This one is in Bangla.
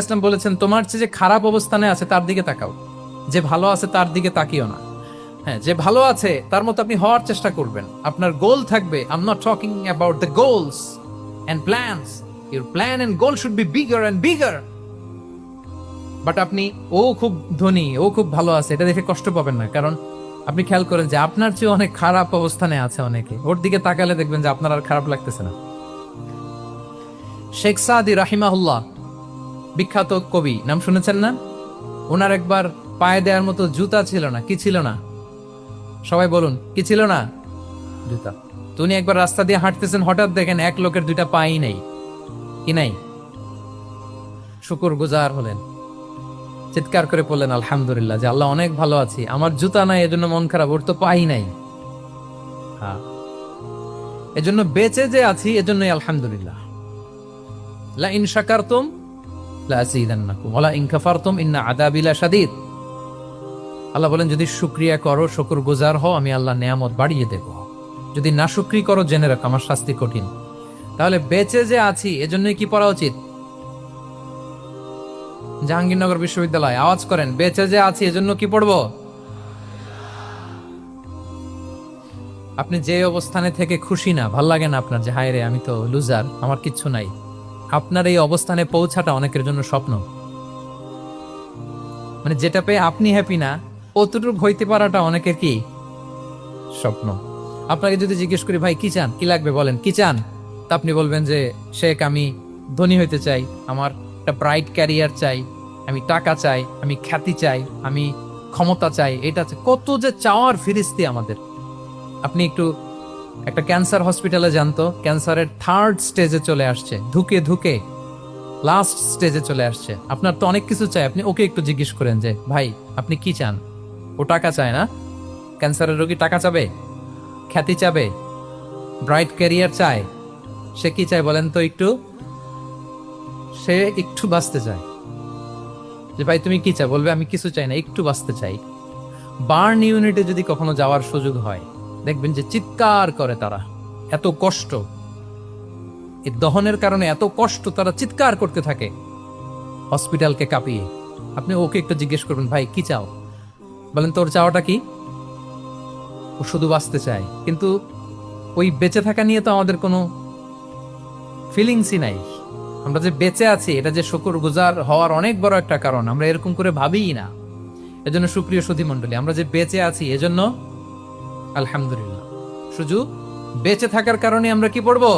ইসলাম বলেছেন তোমার চেয়ে যে খারাপ অবস্থানে আছে তার দিকে তাকাও, যে ভালো আছে তার দিকে তাকিও না। হ্যাঁ, যে ভালো আছে তার মতো আপনি হওয়ার চেষ্টা করবেন। আপনার গোল থাকবে, I am not talking about the goals and plans, your plan and goal should be bigger and bigger. But আপনি ও খুব ধনী, ও খুব ভালো আছে এটা দেখে কষ্ট পাবেন না, কারণ আপনি খেয়াল করেন যে আপনার চেয়ে অনেক খারাপ অবস্থানে আছে অনেকে, ওর দিকে তাকালে দেখবেন যে আপনার আর খারাপ লাগতেছে না। শেখ সাদি রাহিমাহুল্লাহ, বিখ্যাত কবি, নাম শুনেছেন না? ওনার একবার পায়ে দেওয়ার মতো জুতা ছিল না। কি ছিল না? সবাই বলুন, কি ছিল না? জুতা। তো উনি একবার রাস্তা দিয়ে হাঁটতেছেন, হঠাৎ দেখেন এক লোকের দুইটা পাই নেই। কি নাই? শুকর গুজার হলেন, চিৎকার করে বললেন আলহামদুলিল্লাহ, যে আল্লাহ অনেক ভালো আছি, আমার জুতা নাই এজন্য মন খারাপ, ওর তো পাই নাই। হ্যাঁ, এজন্য বেঁচে যে আছি এজন্যই আলহামদুলিল্লাহ। লা ইন শাকারতুম লা আযীদান্নাকুম ওয়া লা ইন কাফারতুম ইন্না আযাবি লাশাদীদ। আল্লাহ বলেন যদি শুকরিয়া করো, শুকরগুজার হও, আমি আল্লাহ নেয়ামত বাড়িয়ে দেব। যদি না শুকরি করো, জেনে রাখো আমার শাস্তি কঠিন। তাহলে বেঁচে যে আছি এজন্যই কি পড়া উচিত? জাহাঙ্গীরনগর বিশ্ববিদ্যালয় আওয়াজ করেন, বেঁচে যে আছি এজন্য কি পড়বো? আপনি যে অবস্থানে থেকে খুশি না, ভাল লাগে না আপনার, যে হায় রে আমি তো লুজার, আমার কিচ্ছু নাই, আপনার এই অবস্থানে পৌঁছাটা অনেকের জন্য স্বপ্ন। মানে যেটা পেয়ে আপনি হ্যাপি না, অতটুকু হইতে পারাটা অনেকের কি স্বপ্ন। আপনাকে যদি জিজ্ঞেস করি ভাই কি চান, কি লাগবে বলেন, কি চান, তা আপনি বলবেন যে শেখ আমি ধনী হইতে চাই, আমার একটা ব্রাইট ক্যারিয়ার চাই, আমি টাকা চাই, আমি খ্যাতি চাই, আমি ক্ষমতা চাই, এটা চাই। কত যে চাওয়ার ফিরিস্তি আমাদের। আপনি একটু একটা ক্যান্সার হসপিটালে জানতো, ক্যান্সারের থার্ড স্টেজে চলে আসছে, ধুকে ধুকে লাস্ট স্টেজে চলে আসছে। আপনার তো অনেক কিছু চাই, আপনি ওকে একটু জিজ্ঞেস করেন যে ভাই আপনি কি চান? ও টাকা চায় না? ক্যান্সারের রোগী টাকা চাবে, খ্যাতি চাবে, ব্রাইট ক্যারিয়ার চায়। সে কি চায় বলেন তো একটু? সে একটু বাঁচতে চায়। যে ভাই তুমি কি চাই, বলবে আমি কিছু চাই না, একটু বাঁচতে চাই। বার্ন ইউনিটে যদি কখনো যাওয়ার সুযোগ হয়, দেখবেন যে চিৎকার করে তারা, এত কষ্ট, এই দহনের কারণে এত কষ্ট, তারা চিৎকার করতে থাকে হসপিটালকে কাঁপিয়ে। আপনি ওকে একটু জিজ্ঞেস করবেন ভাই কি চাও, বলেন তোর চাওয়াটা কি? ও শুধু বাঁচতে চায়, কিন্তু ওই বেঁচে থাকা নিয়ে তো আমাদের কোনো ফিলিংসই নাই। আমরা যে বেঁচে আছি এটা যে শুকরগুজার হওয়ার অনেক বড় একটা কারণ, আমরা এরকম করে ভাবিই না। এজন্য সুপ্রিয় সুধী মণ্ডলী, আমরা যে বেঁচে আছি এজন্য আলহামদুলিল্লাহ। শুধু বেঁচে থাকার কারণে আমরা কি পড়বো?